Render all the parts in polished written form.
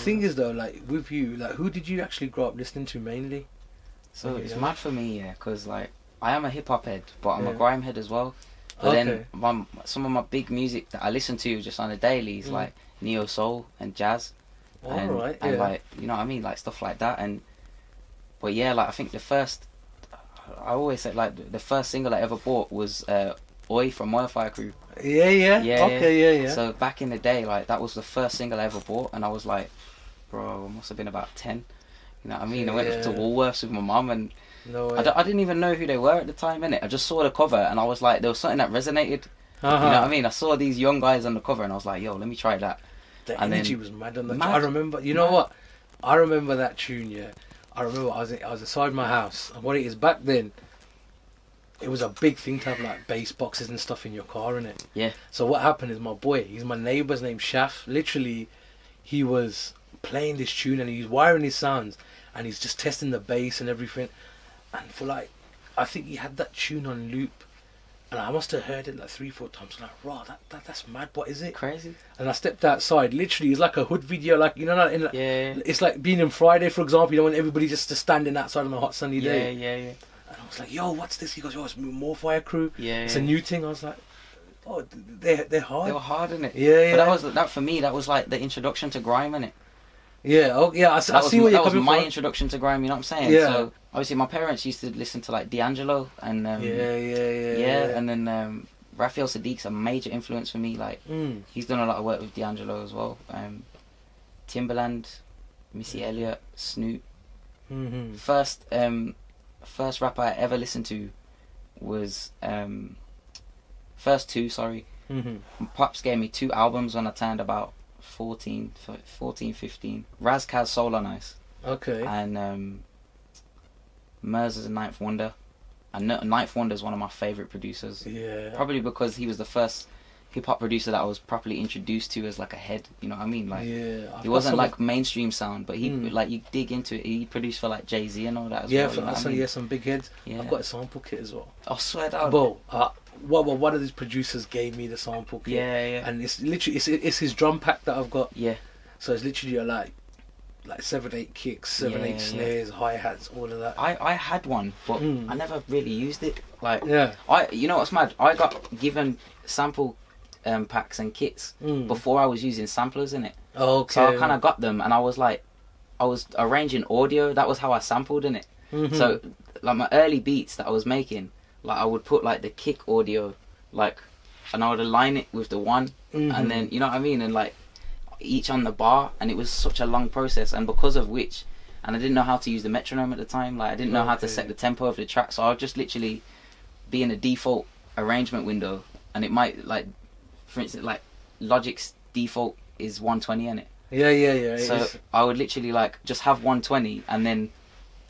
thing is though, like with you, like who did you actually grow up listening to mainly? So it's mad for me, yeah, because like I am a hip hop head, but I'm a grime head as well. But then some of my big music that I listen to just on a daily is like neo soul and jazz, and like, you know what I mean, like stuff like that. And but yeah, like I think I always say like the first single I ever bought was Oi from NOIR Fire Crew. Yeah. So back in the day, like that was the first single I ever bought, and I was like, bro, I must have been about 10. You know what I mean? I went up to Woolworths with my mum, and I didn't even know who they were at the time, innit? I just saw the cover, and I was like, there was something that resonated. You know what I mean? I saw these young guys on the cover, and I was like, yo, let me try that. The energy was mad on that. I remember, you know what? I remember that tune, yeah. I remember I was inside my house, and what it is back then, it was a big thing to have like bass boxes and stuff in your car, innit? Yeah. So what happened is my boy, he's my neighbour's named Shaf. Literally, he was playing this tune and he's wiring his sounds and he's just testing the bass and everything. And for like, I think he had that tune on loop, and I must have heard it like 3-4 times. I'm like, raw, that's mad. What is it? Crazy. And I stepped outside. Literally, it's like a hood video, like, you know, like it's like being in Friday, for example. You know, when everybody's just standing outside on a hot sunny day. Yeah. And I was like, yo, what's this? He goes, yo, it's more Fire Crew. It's a new thing. I was like, oh, they're hard. They were hard, innit? Yeah. But that for me, that was like the introduction to grime, innit? Yeah. Oh, yeah. I see where you're coming from. That was my introduction to grime. You know what I'm saying? Yeah. So obviously, my parents used to listen to like D'Angelo and yeah. And then Raphael Sadiq's a major influence for me. Like he's done a lot of work with D'Angelo as well. Timbaland, Missy Elliott, Snoop. First rapper I ever listened to was first two. My pops gave me 2 albums when I turned about 14, 15. Raz Kaz Soul on Ice. Okay. And Murs is a Ninth Wonder. And Ninth Wonder is one of my favourite producers. Yeah. Probably because he was the first hip hop producer that I was properly introduced to as like a head. You know what I mean? Like, he wasn't like mainstream sound, but he like, you dig into it. He produced for like Jay-Z and all that as well. You know what I mean? Some big heads. Yeah. I've got a sample kit as well. I swear down. Bro, one of these producers gave me the sample kit. Yeah. And it's literally it's his drum pack that I've got. Yeah. So it's literally like 7-8 kicks, 7-8 snares, hi-hats, all of that. I had one, but I never really used it. Like, you know what's mad? I got given sample packs and kits before I was using samplers in it. Okay. So I kind of got them, and I was arranging audio. That was how I sampled in it. So like my early beats that I was making, like I would put like the kick audio, like, and I would align it with the one, and then, you know what I mean, and like each on the bar, and it was such a long process, and because of which, and I didn't know how to use the metronome at the time, like I didn't know how to set the tempo of the track, so I would just literally be in a default arrangement window, and it might, like, for instance, like Logic's default is 120 in it. Yeah. So I would literally like just have 120, and then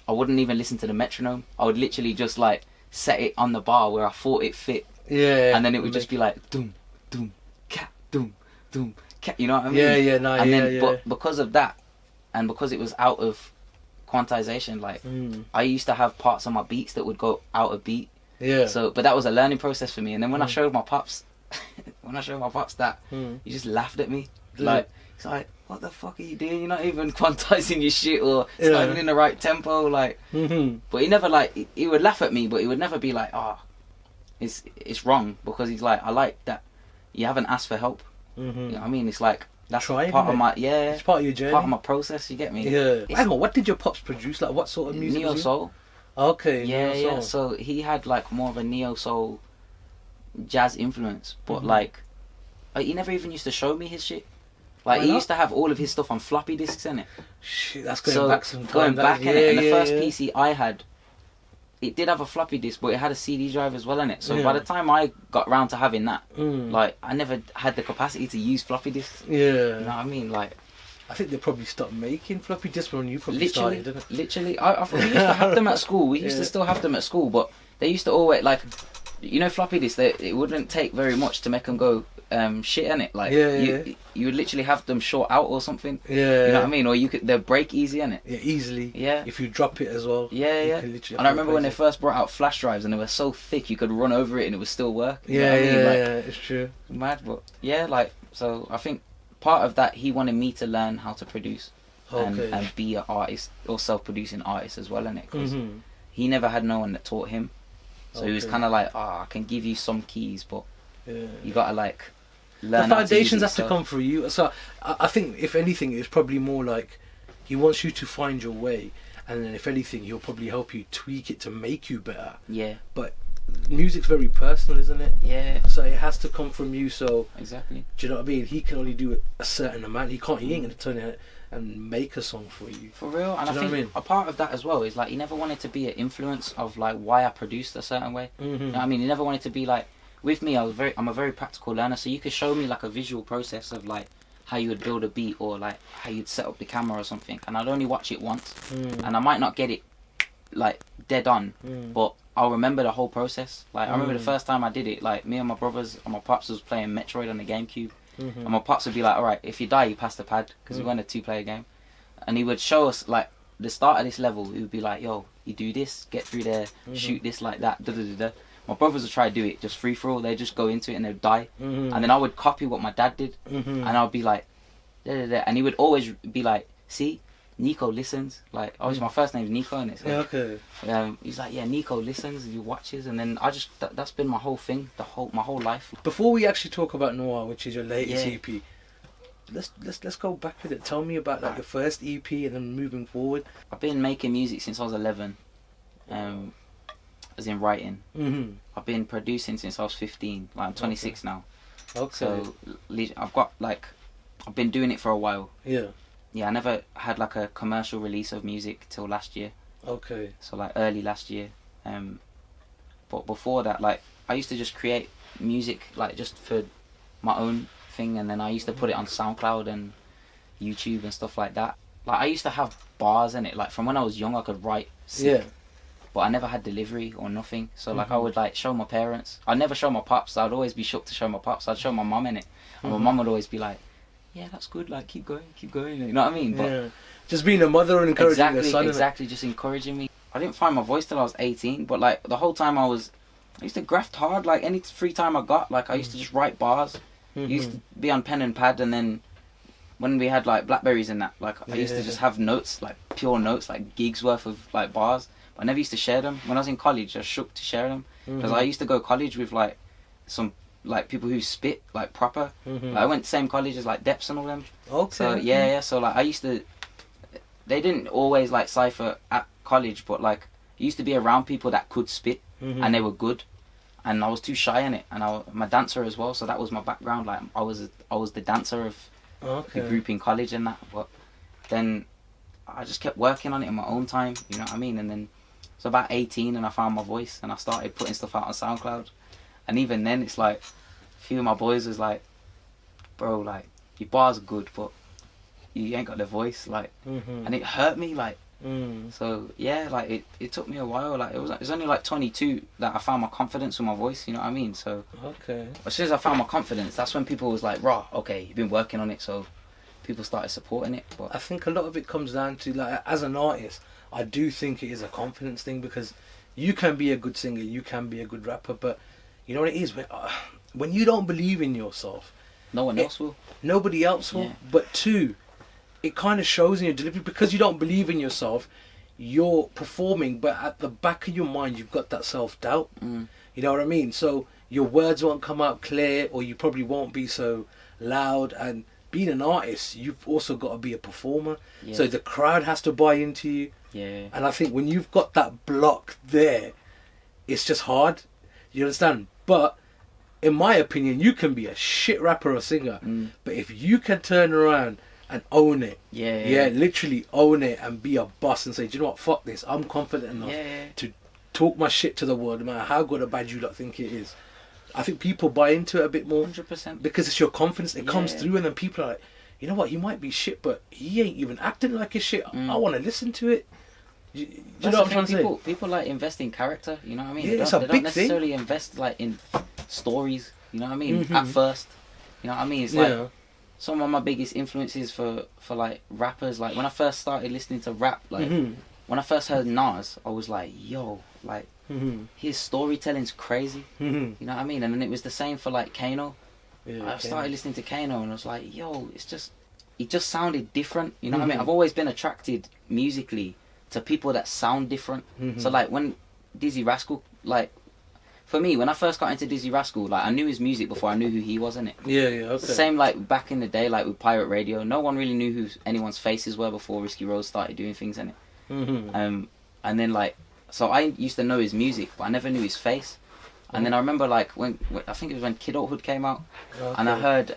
I wouldn't even listen to the metronome. I would literally just like set it on the bar where I thought it fit. Yeah. And then it would just be like doom, doom, cat, doom, doom, cat. You know what I mean? But because of that, and because it was out of quantization, like I used to have parts of my beats that would go out of beat. Yeah. So, but that was a learning process for me. And then when I showed my pops, that, he just laughed at me. Like, it's like, what the fuck are you doing? You're not even quantizing your shit, or it's not even in the right tempo. Like, but he never, like, he would laugh at me, but he would never be like, it's wrong, because he's like, I like that you haven't asked for help. You know what I mean? It's like, that's part of my, it's part of your journey, part of my process. You get me? Yeah. Hang on, what did your pops produce? Like, what sort of music? Neo soul. Okay. Yeah. So he had like more of a neo soul jazz influence, but like he never even used to show me his shit. Like, he used to have all of his stuff on floppy disks, innit? Shit, that's going back some time. Going back, innit? And the first PC I had, it did have a floppy disk, but it had a CD drive as well, innit? So by the time I got round to having that, like, I never had the capacity to use floppy disks. Yeah. You know what I mean? Like, I think they probably stopped making floppy disks when you probably started, didn't it? Literally. We used to have them at school. We used to still have them at school, but they used to always, like, you know, floppy disks, it wouldn't take very much to make them go shit, innit? Like, you would literally have them short out or something. Yeah. You know what I mean? Or they'd break easy, innit? Yeah, easily. Yeah. If you drop it as well. Yeah. And I remember when they first brought out flash drives, and they were so thick you could run over it and it would still work. You know what I mean? Like, it's true. Mad, but yeah, like, so I think part of that, he wanted me to learn how to produce. and be an artist or self-producing artist as well in it, because he never had no one that taught him, so he was kind of like, I can give you some keys, but you gotta like learn. The foundations have to come through you. So I think if anything, it's probably more like he wants you to find your way, and then if anything, he'll probably help you tweak it to make you better. Yeah. But music's very personal, isn't it? Yeah. So it has to come from you. So exactly. Do you know what I mean? He can only do a certain amount. He ain't gonna turn it and make a song for you. For real. And I think a part of that as well is like he never wanted to be an influence of like why I produced a certain way. You know what I mean? He never wanted to be like, with me, I'm a very practical learner, so you could show me like a visual process of like how you would build a beat or like how you'd set up the camera or something, and I'd only watch it once, and I might not get it like dead on, but I'll remember the whole process. Like I remember the first time I did it, like me and my brothers and my pops was playing Metroid on the GameCube, and my pops would be like, alright, if you die you pass the pad, because we were in a 2-player game, and he would show us like the start of this level. He would be like, yo, you do this, get through there, shoot this like that, da da da da. My brothers would try to do it just free for all. They'd just go into it and they'd die. And then I would copy what my dad did. And I'd be like, da, da, da. And he would always be like, see, Nico listens. Like, obviously my first name's Nico, and it's like, he's like, yeah, Nico listens, he watches. And then I just, that's been my whole thing, my whole life. Before we actually talk about Noir, which is your latest EP, let's go back with it. Tell me about like your first EP and then moving forward. I've been making music since I was 11. As in writing. I've been producing since I was 15. Like I'm 26 now. So I've been doing it for a while. Yeah, I never had like a commercial release of music till last year. So like early last year. But before that, like I used to just create music like just for my own thing, and then I used to put it on SoundCloud and YouTube and stuff like that. Like I used to have bars in it. Like from when I was young, I could write sick. But I never had delivery or nothing. So like I would like show my parents. I'd never show my pops. I'd always be shook to show my pops. I'd show my mum in it. And my mum would always be like, yeah, that's good, like keep going. You know what I mean? But just being a mother and encouraging their son. Exactly, just encouraging me. I didn't find my voice till I was 18, but like the whole time I used to graft hard. Like any free time I got, like I used to just write bars. Used to be on pen and pad, and then when we had like Blackberries and that, like I used to just have notes, like pure notes, like gigs worth of like bars. I never used to share them. When I was in college, I was shook to share them, because I used to go to college with like some like people who spit like proper. Like, I went to the same college as like Deps and all them. So yeah. So like I used to. They didn't always like cypher at college, but like I used to be around people that could spit and they were good, and I was too shy in it. And I'm a dancer as well, so that was my background. Like I was the dancer of the group in college and that. But then I just kept working on it in my own time. You know what I mean? And then. So about 18 and I found my voice and I started putting stuff out on SoundCloud, and even then it's like a few of my boys was like, bro, like your bars are good but you ain't got the voice, like, and it hurt me, like. So yeah, like it took me a while. Like it was only like 22 that I found my confidence with my voice, you know what I mean? So as soon as I found my confidence, that's when people was like, raw, okay, you've been working on it, so people started supporting it. But I think a lot of it comes down to, like, as an artist, I do think it is a confidence thing, because you can be a good singer, you can be a good rapper, but you know what it is? When you don't believe in yourself, no one else will. Nobody else will. Yeah. But two, it kind of shows in your delivery, because you don't believe in yourself. You're performing, but at the back of your mind, you've got that self-doubt. You know what I mean? So your words won't come out clear, or you probably won't be so loud. And being an artist, you've also got to be a performer. So the crowd has to buy into you. And I think when you've got that block there, it's just hard. You understand? But in my opinion, you can be a shit rapper or singer, but if you can turn around and own it, literally own it and be a boss and say, do you know what, fuck this, I'm confident enough to talk my shit to the world, no matter how good or bad you lot think it is. I think people buy into it a bit more, 100%, because it's your confidence. It comes through, and then people are like, you know what, he might be shit, but he ain't even acting like his shit. I want to listen to it. You know what I'm trying to say? People like invest in character, you know what I mean? Yeah, they don't necessarily invest like in stories, you know what I mean? At first, you know what I mean? It's like some of my biggest influences for like rappers. Like when I first started listening to rap, like when I first heard Nas, I was like, yo, like his storytelling's crazy, you know what I mean? And then it was the same for like Kano. I started listening to Kano and I was like, yo, it's just it just sounded different. You know what I mean? I've always been attracted musically to people that sound different. So like when Dizzy Rascal, like for me, when I first got into Dizzy Rascal, like I knew his music before I knew who he was, innit? Yeah, okay. Same like back in the day, like with pirate radio, no one really knew who anyone's faces were before Risky Road started doing things, innit? And then like, so I used to know his music, but I never knew his face. And then I remember like when I think it was when Kidulthood came out, and I heard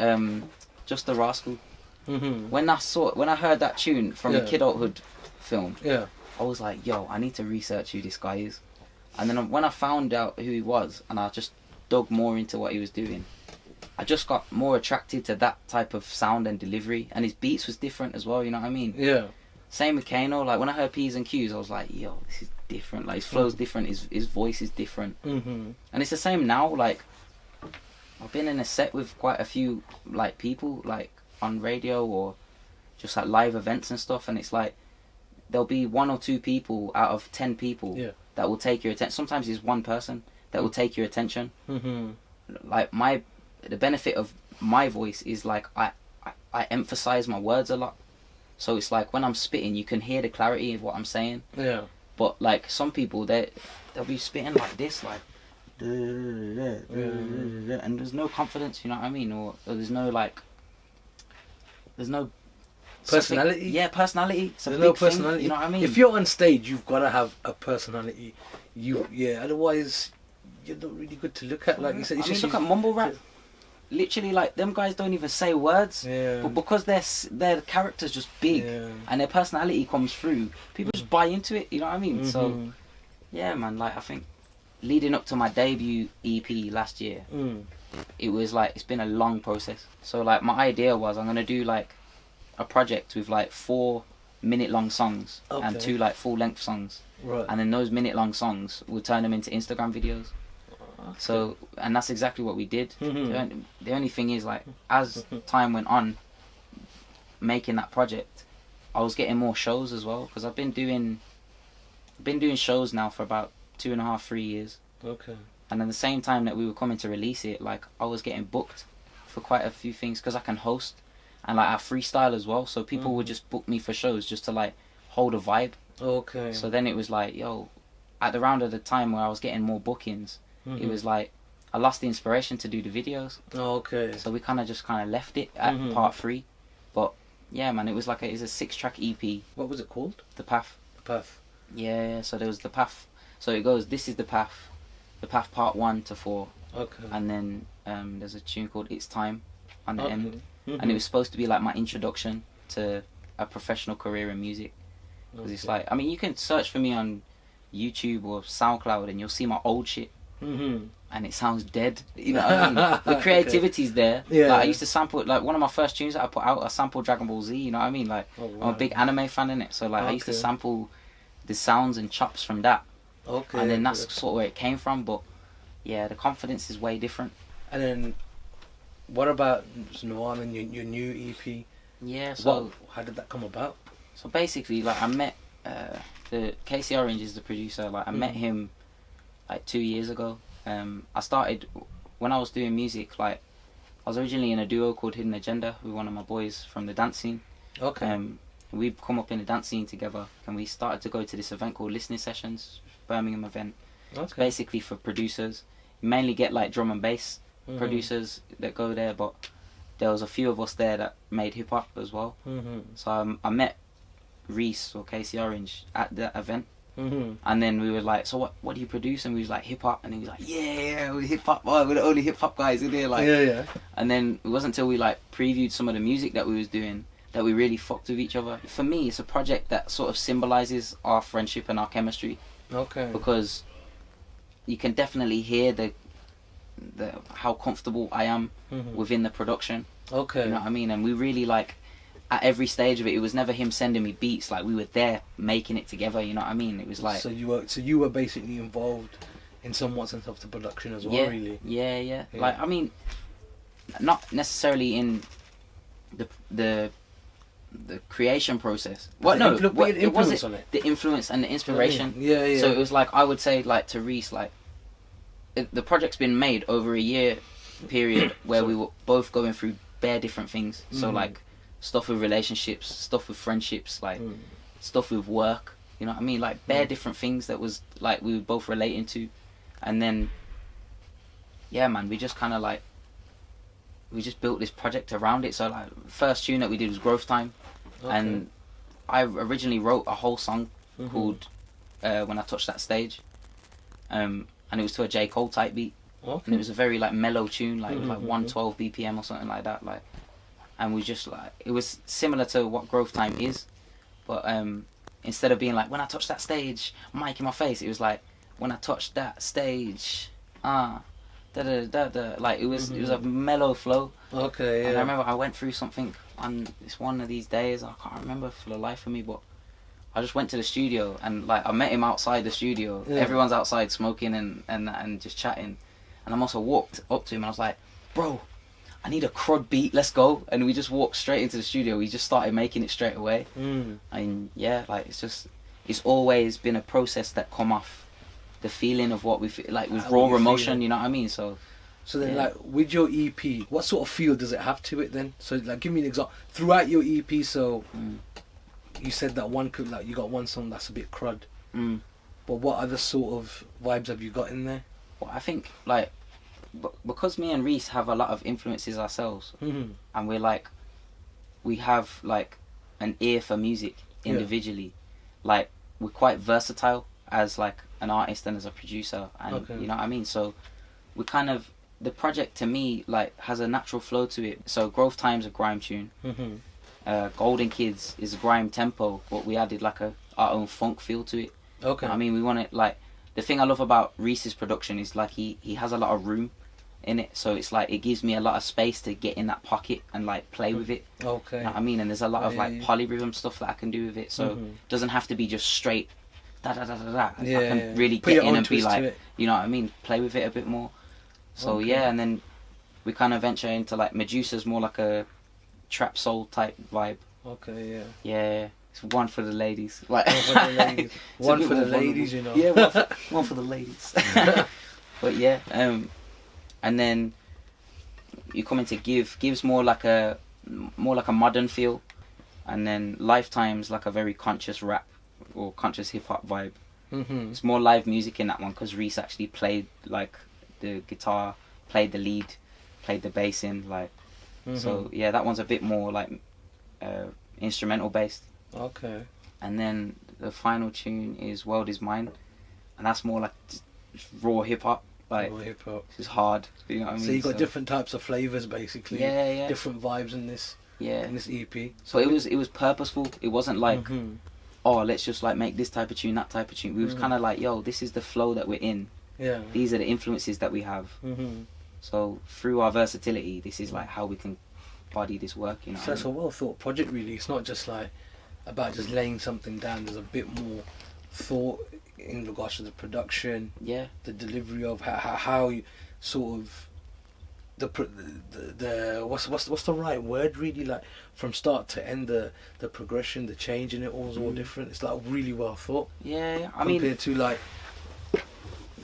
Just the Rascal. When I heard that tune from the Kidulthood film, I was like, yo, I need to research who this guy is. And then when I found out who he was, and I just dug more into what he was doing, I just got more attracted to that type of sound and delivery, and his beats was different as well. You know what I mean? Yeah. Same with Kano. Like when I heard P's and Q's, I was like, yo, this is different. Like his flow's different. His voice is different. And it's the same now. Like I've been in a set with quite a few like people like on radio or just like live events and stuff, and it's like there'll be 1 or 2 people out of 10 people that will take your attention. Sometimes it's one person that will take your attention. Like the benefit of my voice is like I emphasize my words a lot, so it's like when I'm spitting you can hear the clarity of what I'm saying. But like some people they'll be spitting like this, like and there's no confidence, you know what I mean, or there's no personality. Yeah, personality. It's a There's big no personality. thing, you know what I mean? If you're on stage, you've got to have a personality. Otherwise, you're not really good to look at. Like you said, look at mumble rap. Literally, like them guys don't even say words, but because their character's just big and their personality comes through, people just buy into it. You know what I mean? So, yeah, man. Like I think leading up to my debut EP last year, it was like it's been a long process. So like my idea was I'm gonna do like a project with like 4-minute-long songs and 2 like full-length songs, and then those minute-long songs we'll turn them into Instagram videos. So, and that's exactly what we did. The only thing is, like, as time went on, making that project, I was getting more shows as well, because I've been doing shows now for about 2.5, 3 years. And at the same time that we were coming to release it, like, I was getting booked for quite a few things, because I can host, and like I freestyle as well, so people would just book me for shows just to like hold a vibe. So then it was like, yo, at the round of the time where I was getting more bookings, it was like I lost the inspiration to do the videos. So we kind of left it at part 3. But yeah, man, it was a 6-track EP. What was it called? The Path. Yeah, so there was The Path. So it goes, this is The Path part 1 to 4. And then there's a tune called It's Time on the end. And it was supposed to be like my introduction to a professional career in music. Because it's like, I mean, you can search for me on YouTube or SoundCloud and you'll see my old shit. And it sounds dead. You know what I mean? The creativity's there. Like, I used to sample, like one of my first tunes that I put out, I sampled Dragon Ball Z, you know what I mean? Like, I'm a big anime fan in it. So like I used to sample the sounds and chops from that. And then that's sort of where it came from. But yeah, the confidence is way different. And then what about NOIR and your new EP? Yeah, so how did that come about? So basically, like I met the Casey Orange is the producer. Like I met him like 2 years ago. I started when I was doing music. Like I was originally in a duo called Hidden Agenda with one of my boys from the dance scene. We've come up in the dance scene together, and we started to go to this event called Listening Sessions, Birmingham event. It's basically for producers. You mainly get like drum and bass producers that go there, but there was a few of us there that made hip hop as well. So I met Reese or Casey Orange at that event, and then we were like, so what do you produce? And we was like, hip hop. And he was like, yeah, we're hip hop. We're the only hip hop guys in there. Like, And then it wasn't until we like previewed some of the music that we was doing that we really fucked with each other. For me, it's a project that sort of symbolizes our friendship and our chemistry. Because you can definitely hear the how comfortable I am within the production. You know what I mean? And we really like at every stage of it. It was never him sending me beats. Like we were there making it together. You know what I mean? It was like so you were basically involved in somewhat sense of the production as well. Really. Yeah. Like I mean, not necessarily in the creation process. It was on it. The influence and the inspiration. Yeah. So it was like I would say like to Reese, like the project's been made over a year period where we were both going through bare different things. So like stuff with relationships, stuff with friendships, like stuff with work. You know what I mean? Like bare different things that was like we were both relating to, and then yeah, man, we just kind of like we just built this project around it. So like first tune that we did was Growth Time, and I originally wrote a whole song called When I Touched That Stage, and it was to a J. Cole type beat, and it was a very like mellow tune, like 112 BPM or something like that, like, and we just like it was similar to what Growth Time is, but instead of being like when I touched that stage, mic in my face, it was like when I touched that stage, da da da da. Like it was a mellow flow. Okay, yeah. And I remember I went through something on this one of these days. I can't remember for the life of me, but I just went to the studio and like I met him outside the studio. Yeah. Everyone's outside smoking and just chatting, and I also walked up to him and I was like, "Bro, I need a crud beat. Let's go." And we just walked straight into the studio. We just started making it straight away. And yeah, like it's always been a process that come off the feeling of what we feel, like with raw emotion. You know what I mean? So then, like with your EP, what sort of feel does it have to it then? So like, give me an example throughout your EP. So you said that one could like you got one song that's a bit crud, but what other sort of vibes have you got in there? Well, I think like because me and Reese have a lot of influences ourselves, and we have like an ear for music individually. Like we're quite versatile as like an artist and as a producer, and you know what I mean. So we kind of the project to me like has a natural flow to it. So Growth Time's a grime tune. Golden Kids is a grime tempo, but we added like our own funk feel to it. Okay. I mean, we want it like the thing I love about Reese's production is like he has a lot of room in it, so it's like it gives me a lot of space to get in that pocket and like play with it. Okay. You know what I mean? And there's a lot of like polyrhythm stuff that I can do with it, so it doesn't have to be just straight da da da da da. I can really get in and be like, you know what I mean, play with it a bit more. So yeah, and then we kind of venture into like Medusa's more like a trap soul type vibe. Okay, yeah. Yeah. It's one for the ladies. Like one for the ladies. One for the ladies, you know. Yeah, one for the ladies. But yeah, and then you come into Give's more like a modern feel, and then Lifetime's like a very conscious rap or conscious hip hop vibe. It's more live music in that one because Reese actually played like the guitar, played the lead, played the bass in like. So yeah, that one's a bit more like instrumental based. Okay. And then the final tune is World Is Mine, and that's more like just raw hip hop. Like raw hip hop. It's hard. You know what I mean? So you got different types of flavors basically. Yeah, yeah. Different vibes in this. Yeah. In this EP. So it was purposeful. It wasn't like oh, let's just like make this type of tune, that type of tune. We was kind of like, yo, this is the flow that we're in. Yeah. These are the influences that we have. So through our versatility, this is like how we can body this work, you know. So it's a well thought project really. It's not just like about just laying something down. There's a bit more thought in regards to the production, the delivery of how you sort of the what's the right word really, like from start to end, the progression, the change in it all is all different. It's like really well thought. Yeah, I mean compared to like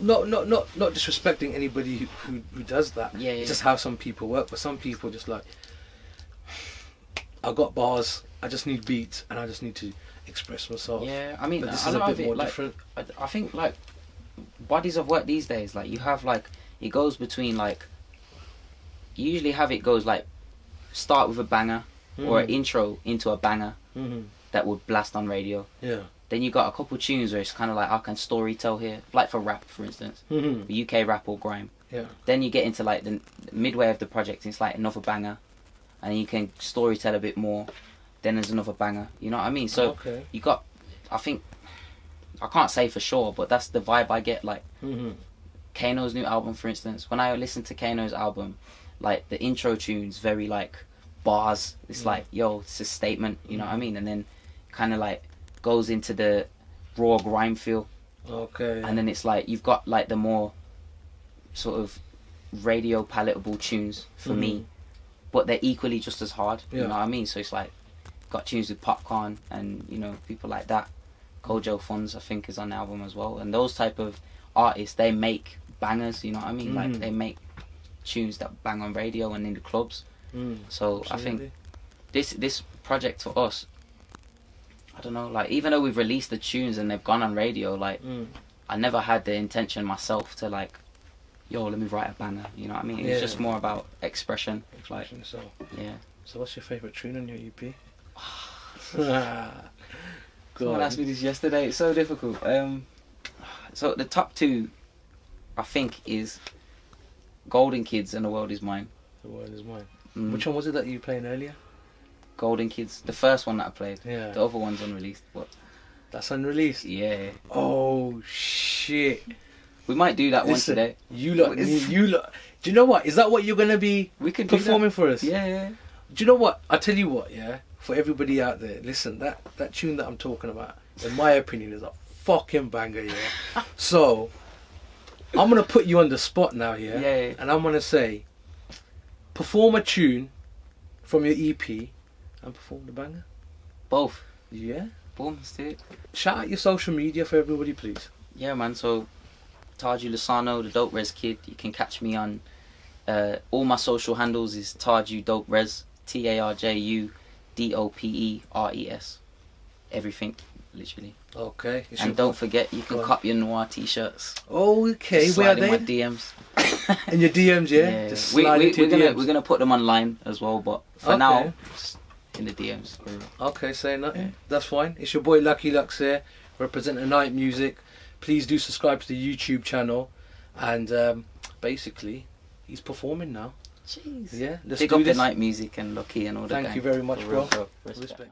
not disrespecting anybody who does that. Yeah, it's just how some people work, but some people just like, I got bars, I just need beats, and I just need to express myself. Yeah, I mean, but this is a bit more different. I think like bodies of work these days, like you have like it goes between like you usually have it goes like start with a banger or an intro into a banger that would blast on radio. Yeah. Then you got a couple tunes where it's kind of like I can story tell here, like for rap, for instance, UK rap or grime. Yeah. Then you get into like the midway of the project, it's like another banger, and you can story tell a bit more. Then there's another banger. You know what I mean? So you got, I think, I can't say for sure, but that's the vibe I get. Like Kano's new album, for instance. When I listen to Kano's album, like the intro tune's very like bars. It's like, yo, it's a statement. You know what I mean? And then kind of like goes into the raw grime feel. Okay. And then it's like you've got like the more sort of radio palatable tunes for me, but they're equally just as hard. You know what I mean? So it's like got tunes with Popcorn and you know people like that. Kojo Funds I think is on the album as well, and those type of artists, they make bangers. You know what I mean? Like they make tunes that bang on radio and in the clubs. So absolutely. I think this project for us, I don't know, like, even though we've released the tunes and they've gone on radio, like, I never had the intention myself to, like, yo, let me write a banner, you know what I mean? It's just more about expression. Expression, like, so. Yeah. So what's your favourite tune on your EP? Someone asked me this yesterday, it's so difficult. So the top two, I think, is Golden Kids and The World Is Mine. The World Is Mine. Which one was it that you were playing earlier? Golden Kids, the first one that I played. Yeah. The other one's unreleased. But that's unreleased? Yeah. Oh, shit. We might do that one today. You lot, do you know what? Is that what you're going to be performing for us? Yeah. Do you know what? I tell you what, yeah? For everybody out there, listen, that tune that I'm talking about, in my opinion, is a fucking banger, yeah? So, I'm going to put you on the spot now, yeah? Yeah. And I'm going to say, perform a tune from your EP and perform the banger. Both. Yeah? Boom, let's do it. Shout out your social media for everybody, please. Yeah, man, so Tarju Sano, the Dope Res Kid. You can catch me on all my social handles is Tarju Dope Res, TARJU DOPERES. Everything, literally. Okay. And don't forget, you can cop your NOIR t-shirts. Okay, where are they? In my DMs. In your DMs, yeah? Just slide into your DMs. We're gonna put them online as well, but for now, just in the DMs. Okay, say nothing. Yeah. That's fine. It's your boy Lucky Lux here, representing Inite Music. Please do subscribe to the YouTube channel, and basically, he's performing now. Jeez. Yeah, let's Pick do up this. the Inite Music and Lucky and all that. Thank you very much, bro. Respect.